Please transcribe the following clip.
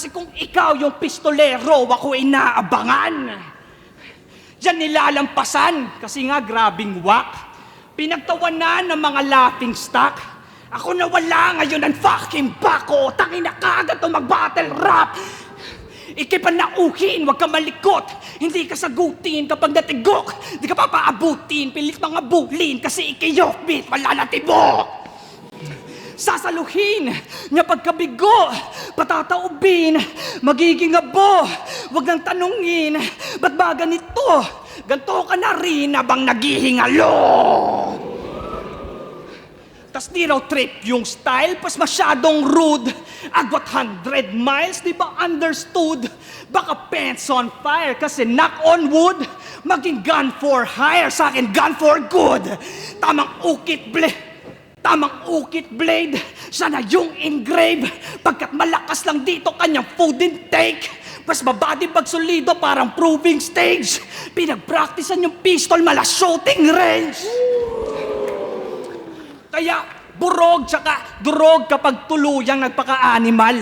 Kasi kung ikaw yung pistolero, ako ay naabangan. Diyan nilalampasan, kasi nga grabing wak. Pinagtawanan ng mga laughing stock. Ako nawala ngayon ng fucking bako. Tangina ka agad to mag-battle rap. Ikipanauhin, huwag ka malikot. Hindi ka sagutin kapag natigok. Di ka papaabutin, pilit mga bulin. Kasi ikiyokbit, malalatibok. Sasaluhin niya pagkabigo, patataubin, magiging abo. Huwag nang tanungin, ba't ba ganito? Ganto ka na rin habang naghihingalo. Tas di raw trip yung style, pas masyadong rude. Agwat 100 miles, di ba understood? Baka pants on fire kasi knock on wood. Maging gun for hire, sa akin gun for good. Tamang ukit blade, sana yung engrave. Pagkat malakas lang dito kanyang food intake. Mas mabadi pag solido parang proving stage. Pinagpracticean yung pistol mala shooting range. Kaya burog tsaka durog kapag tuluyang nagpaka-animal.